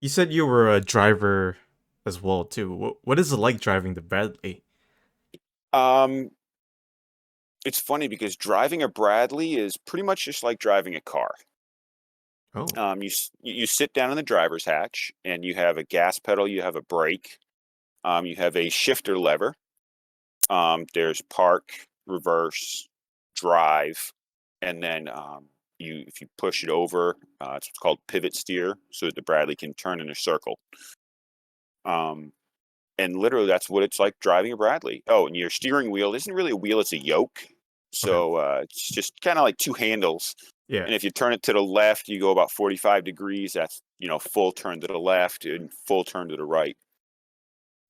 You said you were a driver as well too. What is it like driving the Bradley? Um, it's funny because driving a Bradley is pretty much just like driving a car. Oh, You sit down in the driver's hatch, and you have a gas pedal, you have a brake, you have a shifter lever. There's park, reverse, drive, and then you if you push it over, it's what's called pivot steer, so that the Bradley can turn in a circle. Um, and literally, that's what it's like driving a Bradley. Oh, and your steering wheel isn't really a wheel; it's a yoke. okay. So it's just kind of like two handles. Yeah. And if you turn it to the left, you go about 45 degrees. That's full turn to the left and full turn to the right.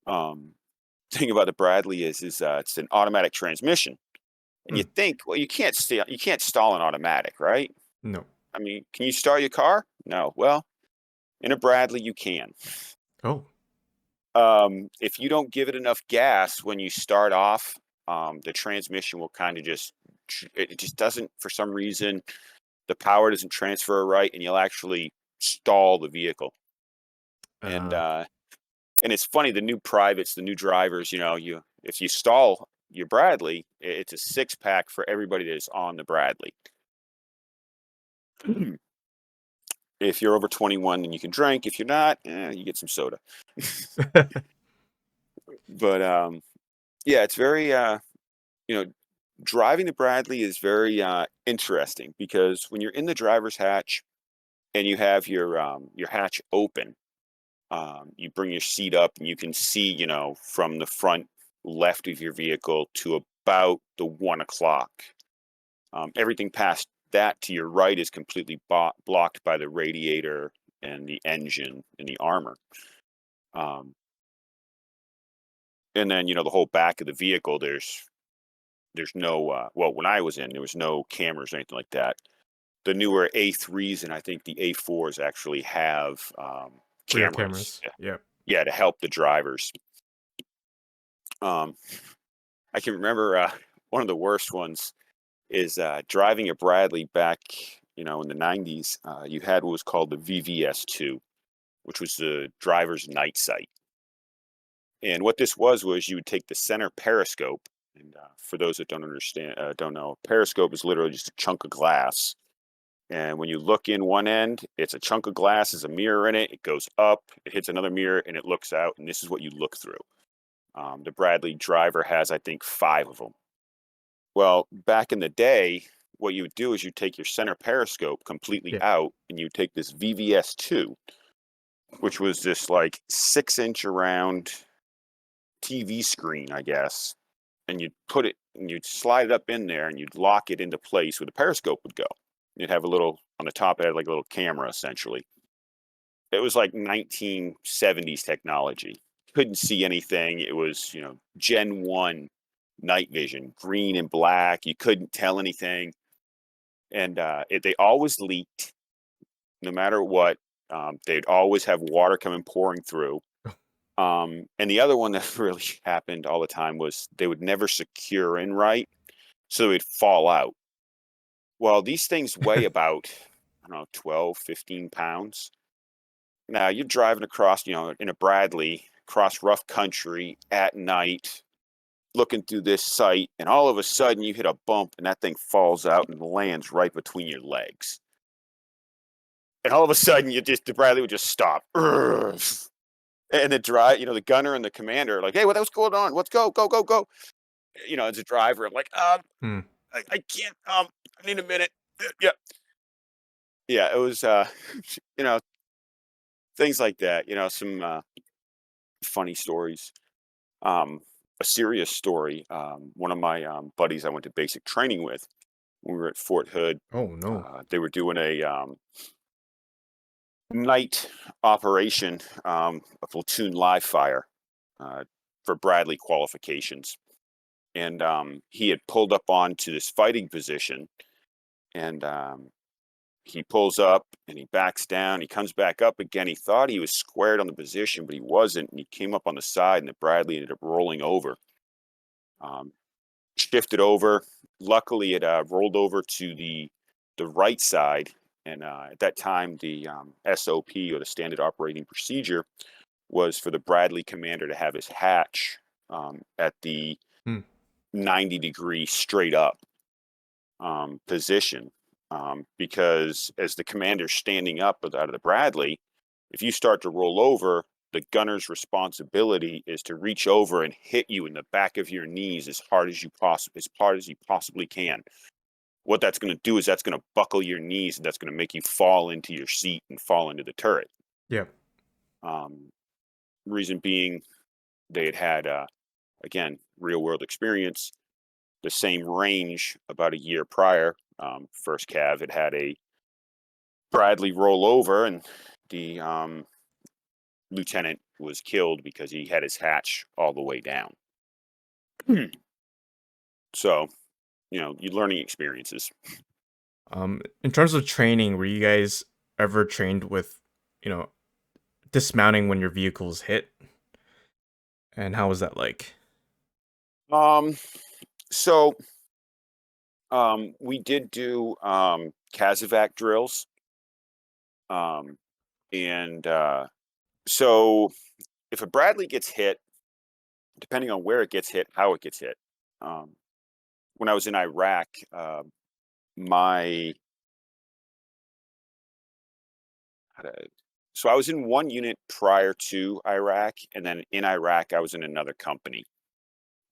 Um, thing about the Bradley is it's an automatic transmission. And you Hmm. think, well, you can't stall an automatic, right? No. I mean, can you start your car? No. Well, in a Bradley, you can. Oh. If you don't give it enough gas when you start off, the transmission will kind of it just doesn't, for some reason, the power doesn't transfer right, and you'll actually stall the vehicle. And Uh. uh, and it's funny, the new privates, the new drivers, you if you stall your Bradley, it's a six pack for everybody that is on the Bradley. If you're over 21, then you can drink. If you're not, you get some soda. But yeah, it's very you know, driving the Bradley is very interesting because when you're in the driver's hatch and you have your hatch open, you bring your seat up and you can see, from the front left of your vehicle to about the 1 o'clock. Everything past that to your right is completely blocked by the radiator and the engine and the armor. Um, and then, the whole back of the vehicle, there's no well, when I was in, there was no cameras or anything like that. The newer A3s and I think the A4s actually have Rear cameras. cameras. Yeah. Yeah, to help the drivers. Um, I can remember one of the worst ones is driving a Bradley back, in the 90s. You had what was called the VVS2, which was the driver's night sight. And what this was you would take the center periscope. And for those that don't know, periscope is literally just a chunk of glass. And when you look in one end, it's a chunk of glass, there's a mirror in it. It goes up, it hits another mirror, and it looks out. And this is what you look through. The Bradley driver has, I think, five of them. Well, back in the day, what you would do is you take your center periscope completely Yeah. out, and you take this VVS2, which was this like 6 inch around TV screen, I guess, and you'd put it and you'd slide it up in there and you'd lock it into place where the periscope would go. You'd have a little on the top, it had like a little camera essentially. It was like 1970s technology. Couldn't see anything. It was, Gen 1 night vision, green and black. You couldn't tell anything. And they always leaked no matter what. They'd always have water coming pouring through. And the other one that really happened all the time was they would never secure in right, so they'd fall out. Well, these things weigh about, I don't know, 12, 15 pounds. Now you're driving across, in a Bradley, across rough country at night, looking through this site, and all of a sudden you hit a bump and that thing falls out and lands right between your legs. And all of a sudden the Bradley would just stop. And the gunner and the commander are like, hey, what's going on? Let's go, go, go, go. As a driver, I'm like, Hmm. I can't, I need a minute. Yeah. Yeah. It was, you know, things like that, some funny stories. Um, a serious story. One of my buddies I went to basic training with, when we were at Fort Hood, Oh no. they were doing a night operation, a platoon live fire uh, for Bradley qualifications. And he had pulled up onto this fighting position, and he pulls up and he backs down. He comes back up again. He thought he was squared on the position, but he wasn't. And he came up on the side, and the Bradley ended up rolling over, um, shifted over. Luckily, it rolled over to the right side, And at that time, the SOP, or the standard operating procedure, was for the Bradley commander to have his hatch at the Hmm. 90-degree straight up position. Because as the commander's standing up out of the Bradley, if you start to roll over, the gunner's responsibility is to reach over and hit you in the back of your knees as hard as you possibly can. What that's going to do is that's going to buckle your knees, and that's going to make you fall into your seat and fall into the turret. Yeah. Um, Reason being, they had again, real world experience, the same range about a year prior. First Cav had a Bradley roll over, and the lieutenant was killed because he had his hatch all the way down. So, your learning experiences. In terms of training, were you guys ever trained with, you know, dismounting when your vehicle's hit? And how was that like? Um, so we did do Kazovac drills, um, and so if a Bradley gets hit, depending on where it gets hit, how it gets hit. Um, when I was in Iraq, my how to, so I was in one unit prior to Iraq, and then in Iraq I was in another company.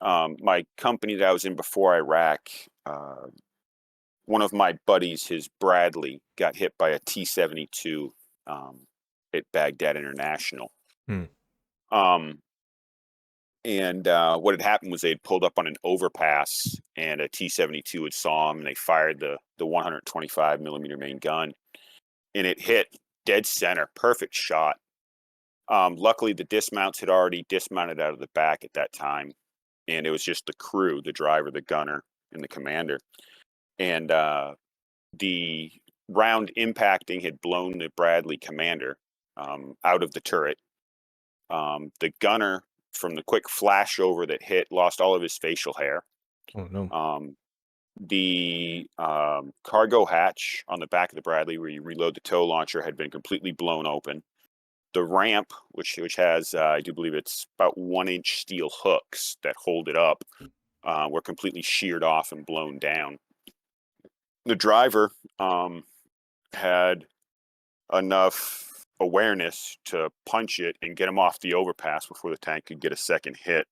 My company that I was in before Iraq, uh, one of my buddies, his Bradley, got hit by a T-72 at Baghdad International. Hmm. Um, and what had happened was they had pulled up on an overpass, and a T-72 had saw them, and they fired the 125 millimeter main gun, and it hit dead center, perfect shot. Luckily, the dismounts had already dismounted out of the back at that time, and it was just the crew, the driver, the gunner, and the commander. And the round impacting had blown the Bradley commander out of the turret. The gunner, from the quick flashover that hit, lost all of his facial hair. Oh no. Um, the cargo hatch on the back of the Bradley, where you reload the tow launcher, had been completely blown open. The ramp, which has, I do believe it's about 1 inch steel hooks that hold it up, were completely sheared off and blown down. The driver had enough awareness to punch it and get him off the overpass before the tank could get a second hit.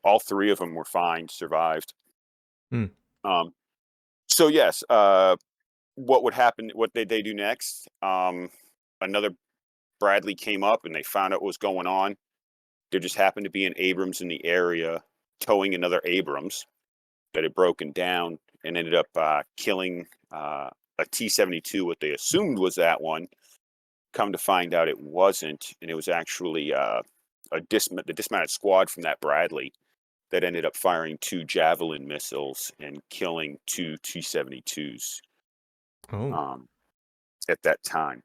All three of them were fine, survived. Hmm. Um, so yes, what would happen? What did they do next? Another Bradley came up, and they found out what was going on. There just happened to be an Abrams in the area towing another Abrams that had broken down, and ended up killing a T-72. What they assumed was that one. Come to find out, it wasn't, and it was actually the dismounted squad from that Bradley that ended up firing 2 Javelin missiles and killing 2 T-72s Oh. um, at that time.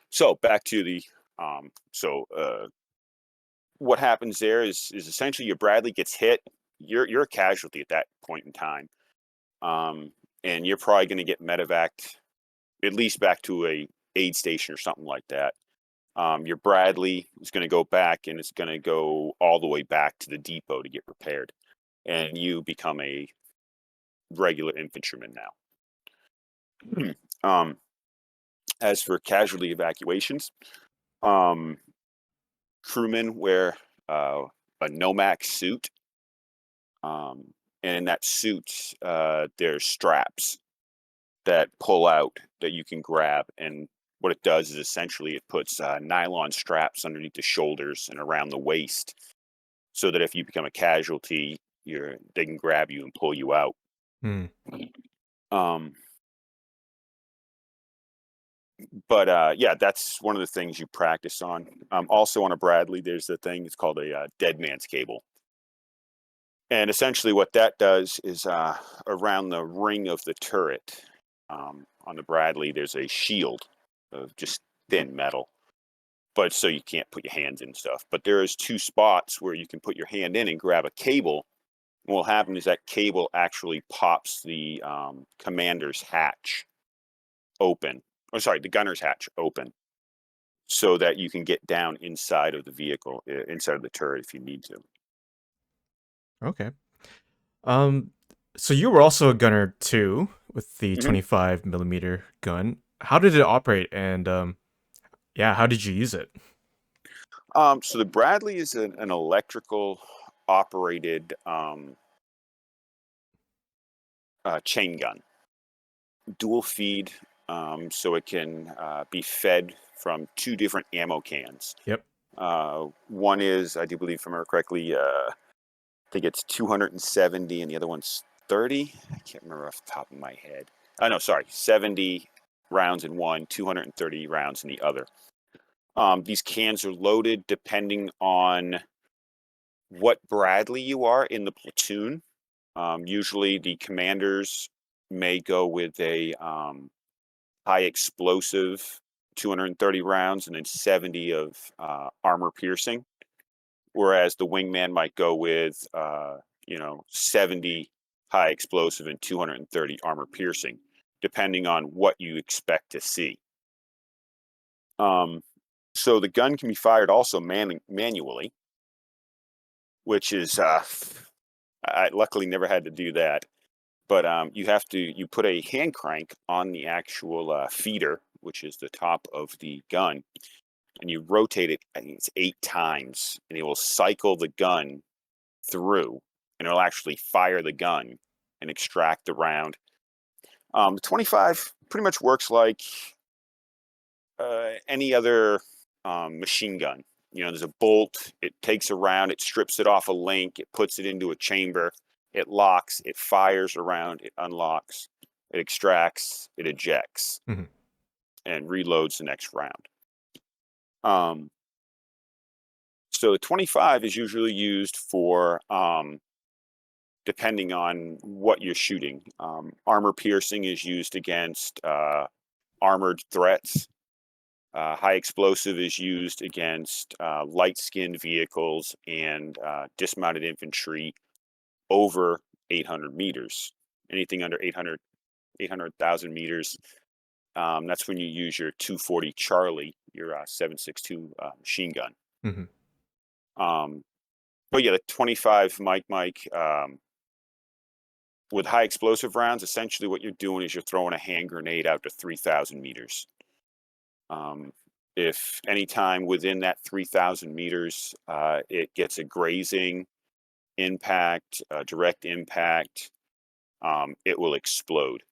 So back to the um, so what happens there is essentially your Bradley gets hit. You're a casualty at that point in time, um, and you're probably going to get medevaced at least back to a aid station or something like that. Your Bradley is going to go back, and it's going to go all the way back to the depot to get repaired, and you become a regular infantryman now. As for casualty evacuations, um, crewmen wear a Nomax suit, um, and in that suit, there's straps that pull out that you can grab. And what it does is essentially it puts nylon straps underneath the shoulders and around the waist, so that if you become a casualty, they can grab you and pull you out. Hmm. Um, but yeah, that's one of the things you practice on. Also on a Bradley, there's the thing. It's called a dead man's cable, and essentially what that does is around the ring of the turret on the Bradley, there's a shield of just thin metal, but so you can't put your hands in stuff. But there is 2 spots where you can put your hand in and grab a cable. And what will happen is that cable actually pops the commander's hatch. open. Oh, sorry, the gunner's hatch open, so that you can get down inside of the vehicle, inside of the turret if you need to. Okay. Um, so you were also a gunner too with the hmm 25 millimeter gun. How did it operate, and yeah, how did you use it? So the Bradley is an electrical operated chain gun, dual feed, so it can be fed from two different ammo cans. Yep. One is, I do believe, if I remember correctly, I think it's 270, and the other one's 30. I can't remember off the top of my head. Oh no, sorry, 70 rounds in one, 230 rounds in the other. These cans are loaded depending on what Bradley you are in the platoon. Usually, the commanders may go with a high explosive 230 rounds and then 70 of armor piercing, whereas the wingman might go with 70 high explosive and 230 armor piercing, depending on what you expect to see. Um, so the gun can be fired also manually, which is I luckily never had to do that. But you put a hand crank on the actual feeder, which is the top of the gun, and you rotate it. I think it's 8 times, and it will cycle the gun through, and it'll actually fire the gun and extract the round. The 25 pretty much works like any other machine gun. There's a bolt. It takes a round. It strips it off a link. It puts it into a chamber. It locks. It fires around. It unlocks. It extracts. It ejects Hmm. and reloads the next round. Um, so the 25 is usually used for depending on what you're shooting. Armor piercing is used against armored threats. High explosive is used against light skinned vehicles and dismounted infantry over 800 meters. Anything under 800,000 meters, that's when you use your 240 Charlie, your 7.62 machine gun. Hmm. Um, but yeah, the 25 Mike, with high explosive rounds, essentially what you're doing is you're throwing a hand grenade out to 3,000 meters. Um, if any time within that 3,000 meters, it gets a grazing impact, direct impact, it will explode.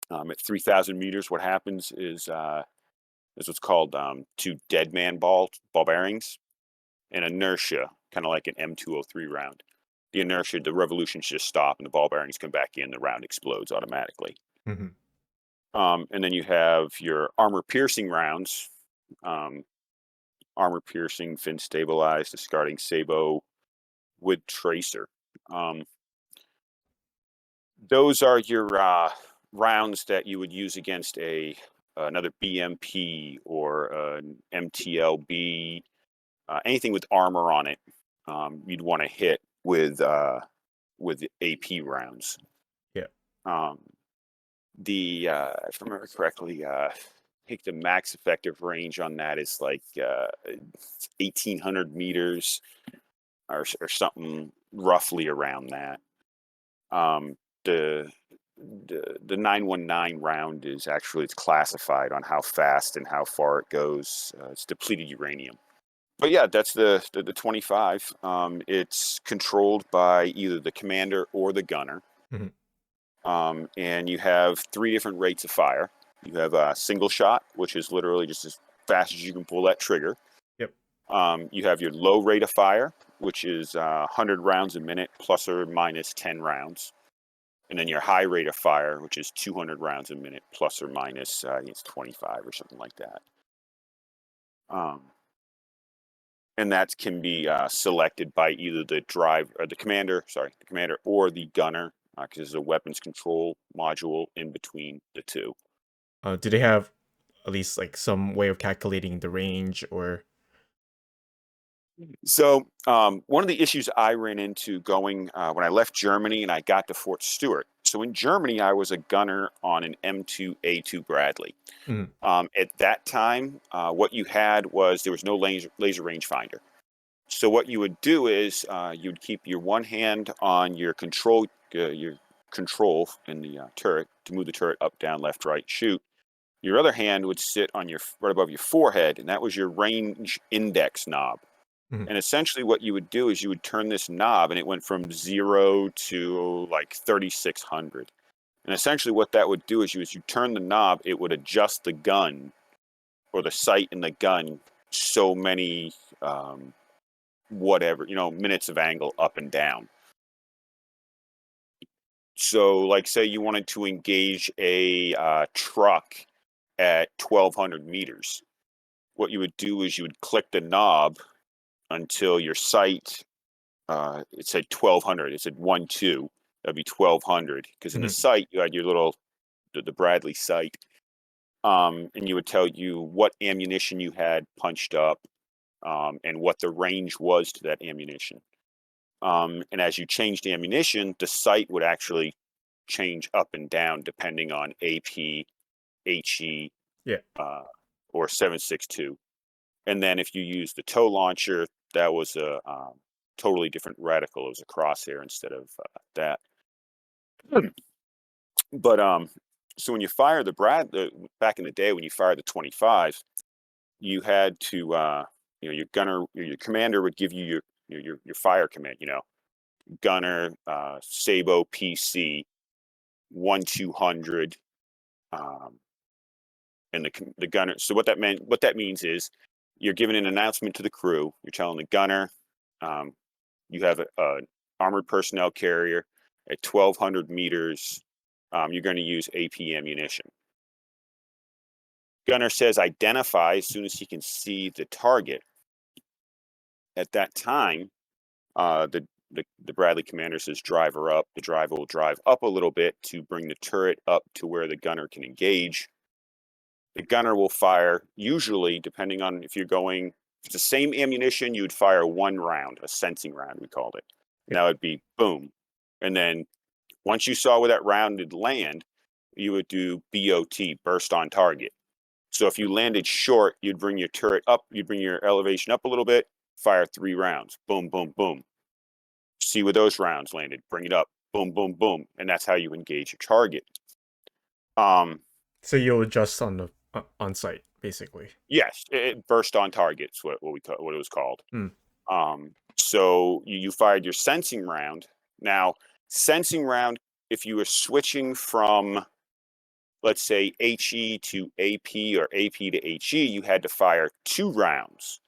At 3,000 meters, what happens is what's called two dead man ball bearings and inertia, kind of like an M203 round. The inertia, the revolutions just stop and the ball bearings come back in, the round explodes automatically. Hmm. And then you have your armor piercing rounds, um, armor piercing, fin stabilized, discarding sabot with tracer. Um, those are your rounds that you would use against another BMP or an MTLB, anything with armor on it. You'd want to hit with AP rounds. Yeah. Um, if I remember correctly, I think the max effective range on that is like 1,800 meters or something roughly around that. Um, the the 919 round is actually it's classified on how fast and how far it goes. It's depleted uranium. But yeah, that's the 25. It's controlled by either the commander or the gunner. Hmm. And you have three different rates of fire. You have a single shot, which is literally just as fast as you can pull that trigger. Yep. You have your low rate of fire, which is 100 rounds a minute plus or minus 10 rounds. And then your high rate of fire, which is 200 rounds a minute plus or minus, I think it's 25 or something like that. Um, and that can be selected by either the commander or the gunner, because there's a weapons control module in between the two. Do they have at least like some way of calculating the range or? So, one of the issues I ran into going when I left Germany and I got to Fort Stewart. So in Germany, I was a gunner on an M2A2 Bradley. Mm, At that time, what you had was there was no laser rangefinder. So what you would do is you'd keep your one hand on your control in the turret to move the turret up, down, left, right, shoot. Your other hand would sit on your right above your forehead, and that was your range index knob. mm, And essentially, what you would do is you would turn this knob, and it went from 0 to like 3,600. And essentially, what that would do is you turn the knob, it would adjust the gun or the sight in the gun so many whatever minutes of angle up and down. So, like, say you wanted to engage a truck at 1,200 meters. What you would do is you would click the knob until your sight it said 1,200. It said 1 2. That'd be 1,200 because in the mm. sight you had your little the Bradley sight, and you would tell you what ammunition you had punched up, and what the range was to that ammunition. And as you changed ammunition, the sight would actually change up and down depending on AP, HE, Yeah. uh, or 7.62. And then if you use the tow launcher, that was a totally different reticle. It was a crosshair instead of that. But so when you fire back in the day when you fired the 25, you had to your gunner, your commander would give you your fire command. Gunner, Sabo PC 1 200, um, and the gunner. So what that means is you're giving an announcement to the crew. You're telling the gunner, um, you have a armored personnel carrier at 1,200 meters. You're going to use AP ammunition. Gunner says identify as soon as he can see the target. At that time, the Bradley commander says driver up. The driver will drive up a little bit to bring the turret up to where the gunner can engage. The gunner will fire, usually, depending on if you're going, if it's the same ammunition, you would fire one round, a sensing round, we called it. And Yeah. that would be boom. And then once you saw where that round would land, you would do BOT, burst on target. So if you landed short, you'd bring your turret up, you'd bring your elevation up a little bit, fire 3 rounds. Boom, boom, boom. See where those rounds landed, bring it up. Boom, boom, boom. And that's how you engage your target. Um, So you'll adjust on the on site, basically. yes, it burst on targets, what it was called. Mm, So you fired your sensing round. Now, sensing round, if you were switching from, let's say, HE to AP or AP to HE, you had to fire 2 rounds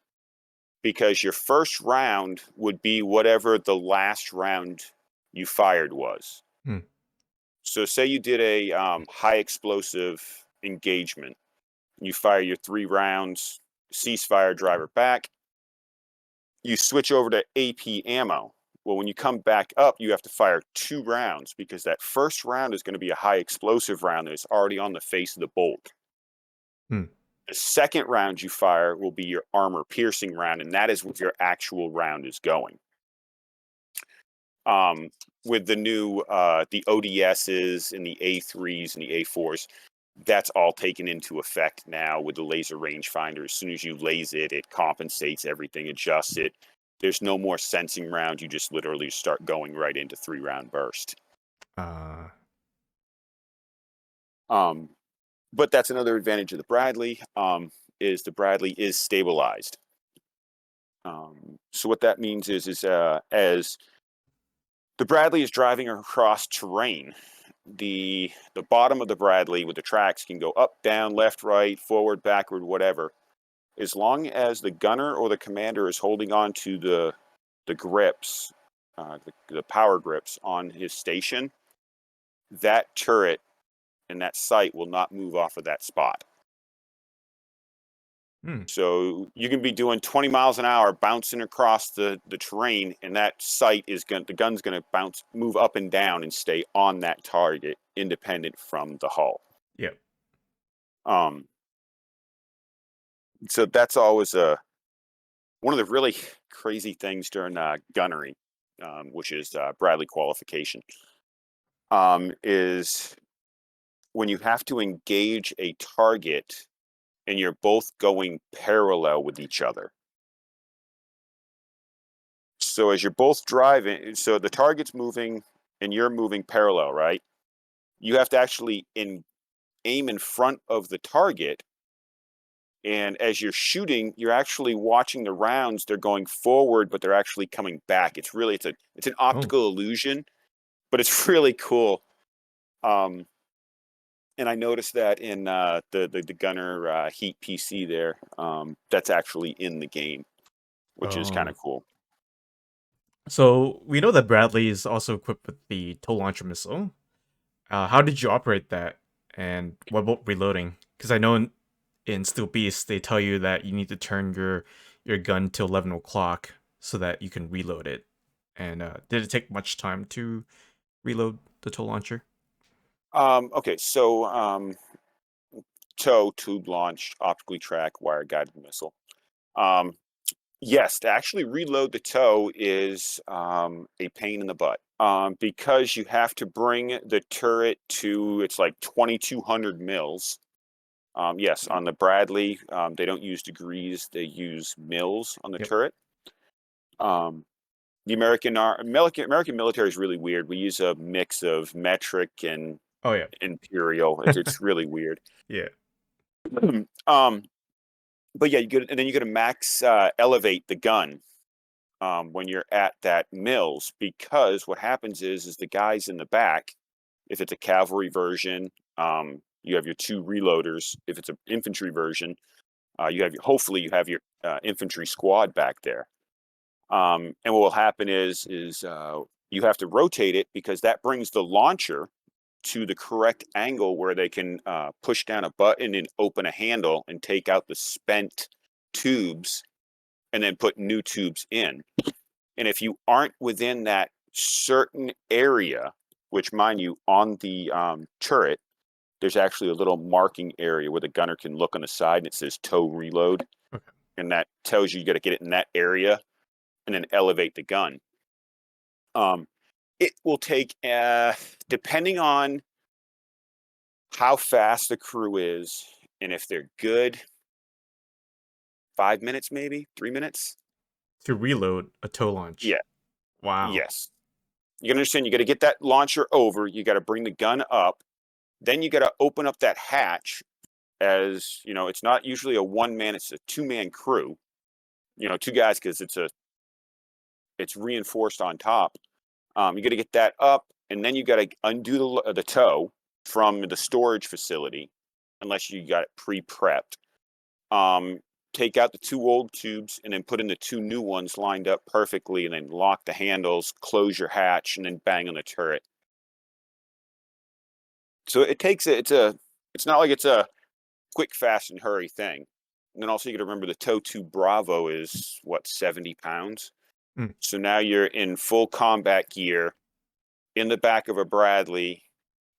because your first round would be whatever the last round you fired was. mm. So, say you did a high explosive engagement, you fire your 3 rounds, ceasefire, driver back, you switch over to AP ammo. Well, when you come back up, you have to fire 2 rounds because that first round is going to be a high explosive round that is already on the face of the bolt. Mm. The second round you fire will be your armor piercing round, and that is where your actual round is going. Um, with the new the ODSs and the A3s and the A4s, that's all taken into effect now with the laser rangefinder. As soon as you laser it, it compensates everything, adjusts it. There's no more sensing round. You just literally start going right into 3 round burst. Uh, Um, but that's another advantage of the Bradley, is the Bradley is stabilized. So what that means is as the Bradley is driving across terrain, the bottom of the Bradley with the tracks can go up, down, left, right, forward, backward, whatever. As long as the gunner or the commander is holding on to the grips, the power grips on his station, that turret and that sight will not move off of that spot. mm. So you can be doing 20 miles an hour bouncing across the terrain, and that sight is going the gun's going to move up and down and stay on that target, independent from the hull. Yeah. Um, so that's always one of the really crazy things during gunnery, which is Bradley qualification, is when you have to engage a target and you're both going parallel with each other. So as you're both driving, so the target's moving and you're moving parallel, right? You have to actually aim in front of the target. And as you're shooting, you're actually watching the rounds. They're going forward, but they're actually coming back. It's an Oh, optical illusion, but it's really cool. Um, and I noticed that in the Gunner Heat PC there. That's actually in the game, which is kind oh. of cool. So we know that Bradley is also equipped with the tow launcher missile. How did you operate that, and what about reloading? Because I know in Steel Beast they tell you that you need to turn your gun to 11 o'clock so that you can reload it. And did it take much time to reload the tow launcher? Okay, so tow, tube launched, optically track, wire guided missile. Um, yes, to actually reload the tow is a pain in the butt because you have to bring the turret to it's like 2,200 mils. Yes, on the Bradley, they don't use degrees; they use mils on the Yep. turret. Um, the American military is really weird. We use a mix of metric and Oh yeah. imperial. It's really weird. Yeah. um, but yeah, and then you got to max elevate the gun when you're at that mills because what happens is the guys in the back, if it's a cavalry version, you have your two reloaders. If it's an infantry version, hopefully you have your infantry squad back there. And what will happen is you have to rotate it because that brings the launcher to the correct angle where they can push down a button and open a handle and take out the spent tubes and then put new tubes in. And if you aren't within that certain area, which mind you, on the turret, there's actually a little marking area where the gunner can look on the side and it says tow reload. Okay. And that tells you got to get it in that area and then elevate the gun. Um, it will take, depending on how fast the crew is and if they're good, 5 minutes, maybe 3 minutes. To reload a tow launch. Yeah, Wow. yes. You understand, you got to get that launcher over, you got to bring the gun up, then you got to open up that hatch. As you know, it's not usually a one man, it's a two-man crew, two guys because it's reinforced on top. You got to get that up, and then you got to undo the tow from the storage facility, unless you got it pre-prepped. Um, Take out the two old tubes and then put in the two new ones lined up perfectly, and then lock the handles, close your hatch, and then bang on the turret. So it takes it's not like it's a quick, fast, and hurry thing. And then also you got to remember the tow tube Bravo is what 70 pounds. Mm. So now you're in full combat gear in the back of a Bradley,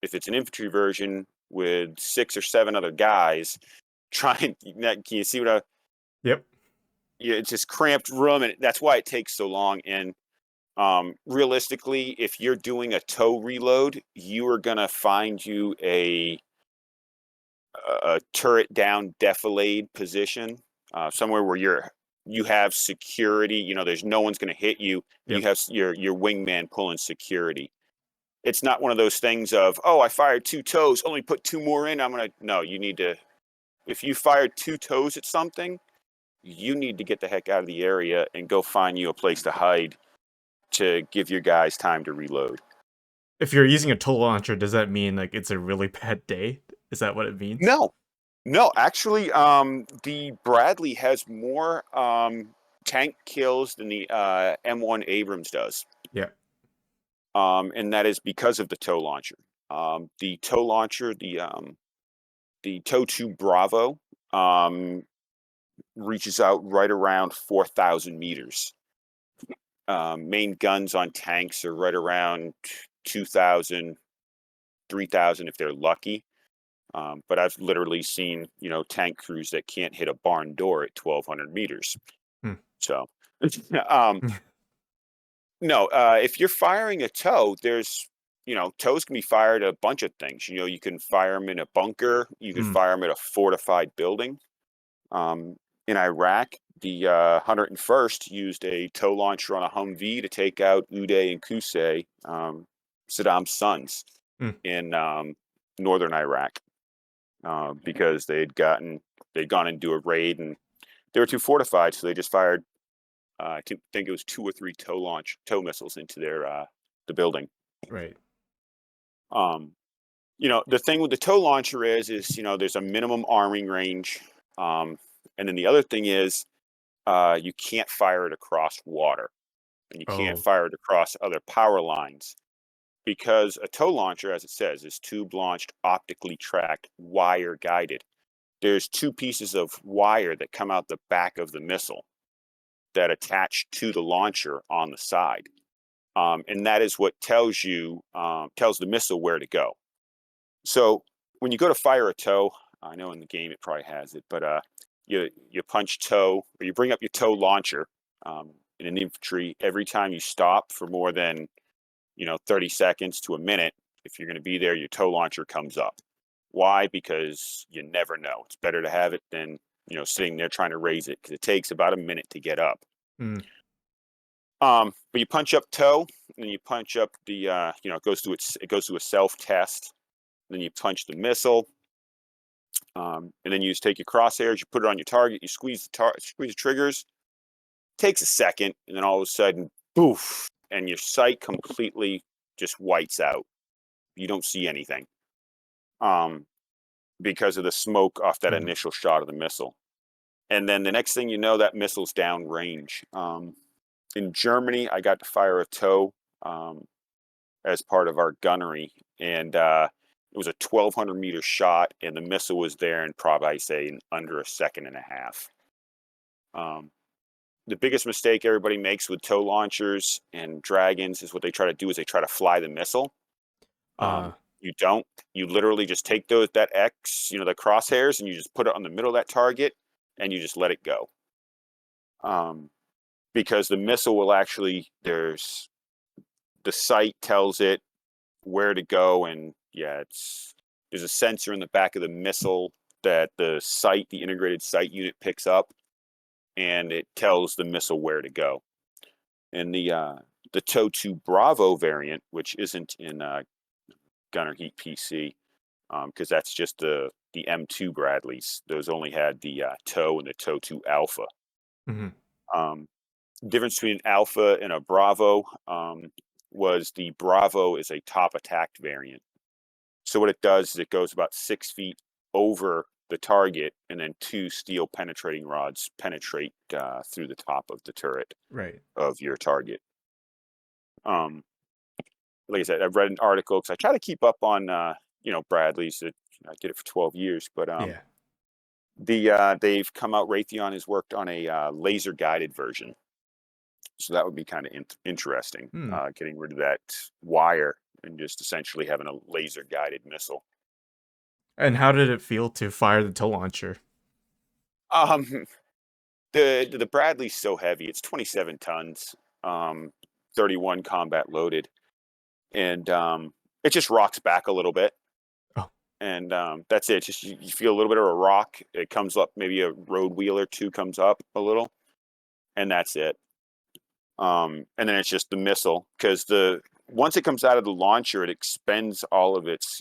if it's an infantry version with 6 or 7 other guys, trying. Can you see what I? Yep. Yeah, it's just cramped room, and that's why it takes so long. And realistically, if you're doing a tow reload, you are gonna find you a turret down defilade position, somewhere where you have security. There's no one's gonna hit you, and you Yep. have your wingman pulling security. It's not one of those things of, oh, I fired 2 toes, only put 2 more in. No, you need to, if you fired 2 toes at something, you need to get the heck out of the area and go find you a place to hide to give your guys time to reload. If you're using a tow launcher, does that mean like it's a really bad day? Is that what it means? No, no, actually, the Bradley has more tank kills than the M1 Abrams does. Yeah. And that is because of the tow launcher. The tow launcher, the tow 2 Bravo, um, reaches out right around 4,000 meters. Main guns on tanks are right around 2,000, 3,000 if they're lucky. But I've literally seen, tank crews that can't hit a barn door at 1,200 meters. Hmm. So, um, no, if you're firing a tow, tows can be fired at a bunch of things. You can fire them in a bunker, you could Hmm. fire them at a fortified building. Um, in Iraq, the 101st used a tow launcher on a Humvee to take out Uday and Qusay, Saddam's sons, Hmm. in northern Iraq, because they'd gone into a raid and they were too fortified, so they just fired. I think it was two or three tow missiles into the building. Right. Um, the thing with the tow launcher is there's a minimum arming range, and then the other thing is you can't fire it across water, and you can't Oh. fire it across other power lines because a tow launcher, as it says, is tube launched, optically tracked, wire guided. There's two pieces of wire that come out the back of the missile that attach to the launcher on the side. And that is what tells the missile where to go. So when you go to fire a tow, I know in the game it probably has it, but you punch tow or you bring up your tow launcher, in an infantry every time you stop for more than 30 seconds to a minute. If you're going to be there, your tow launcher comes up. Why? Because you never know. It's better to have it than sitting there trying to raise it because it takes about a minute to get up. Hmm. But you punch up tow, and you punch up it goes through a self test. Then you punch the missile, and then you just take your crosshairs, you put it on your target, you squeeze the triggers. Takes a second, and then all of a sudden, poof, and your sight completely just whites out. You don't see anything, um, because of the smoke off that Hmm. initial shot of the missile. And then the next thing you know, that missile's down range. In Germany, I got to fire a tow, as part of our gunnery, and it was a 1,200-meter shot, and the missile was there in probably, I say, in under a second and a half. Um, the biggest mistake everybody makes with tow launchers and dragons is what they try to do is they try to fly the missile. Uh. You don't. You literally just take that X, the crosshairs, and you just put it on the middle of that target, and you just let it go. Um, because the missile will actually the sight tells it where to go, and yeah, there's a sensor in the back of the missile that the integrated sight unit picks up, and it tells the missile where to go. And the TOW 2 Bravo variant, which isn't in Gunner Heat PC, because that's just the M2 Bradleys. Those only had the TOW and the TOW 2 Alpha. Hmm. Um, difference between an Alpha and a Bravo, was the Bravo is a top attacked variant. So what it does is it goes about 6 feet over the target, and then two steel penetrating rods penetrate through the top of the turret Right. of your target. Um, like I said, I've read an article because I try to keep up on Bradley's. I did it for 12 years, but Yeah. they've come out. Raytheon has worked on a laser guided version, so that would be kind of interesting. Hmm. Getting rid of that wire and just essentially having a laser guided missile. And how did it feel to fire the tow launcher? Um, the Bradley's so heavy; it's 27 tons, um, 31 combat loaded, and it just rocks back a little bit. Oh. And that's it. Just you feel a little bit of a rock. It comes up, maybe a road wheel or two comes up a little, and that's it. And then it's just the missile because the once it comes out of the launcher, it expends all of its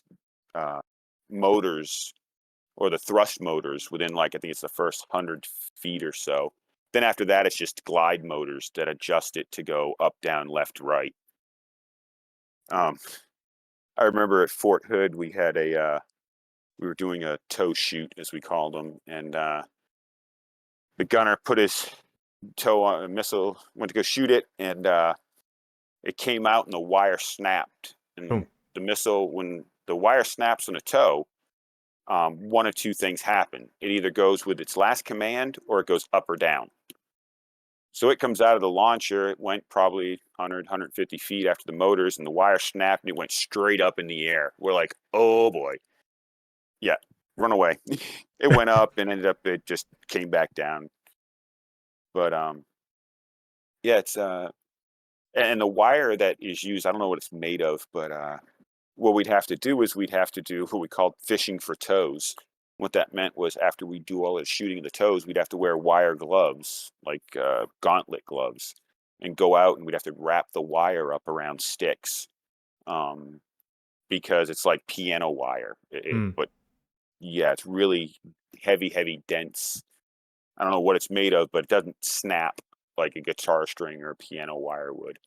uh, motors or the thrust motors within I think it's the first 100 feet or so. Then after that, it's just glide motors that adjust it to go up, down, left, right. Um, I remember at Fort Hood we were doing a tow shoot as we called them, and the gunner put his tow on a missile, went to go shoot it, and it came out and the wire snapped. Oh. And the missile, when the wire snaps on a tow, one of two things happen. It either goes with its last command or it goes up or down. So it comes out of the launcher. It went probably 150 feet after the motors, and the wire snapped and it went straight up in the air. We're like, oh boy. Yeah, run away. It went up and ended up, it just came back down. But yeah, it's and the wire that is used, I don't know what it's made of, but what we'd have to do is we'd have to do what we called fishing for toes. What that meant was after we do all the shooting of the toes, we'd have to wear wire gloves, like gauntlet gloves, and go out and we'd have to wrap the wire up around sticks, um, because it's like piano wire. Hmm. But yeah, it's really heavy, heavy, dense. I don't know what it's made of, but it doesn't snap like a guitar string or a piano wire would.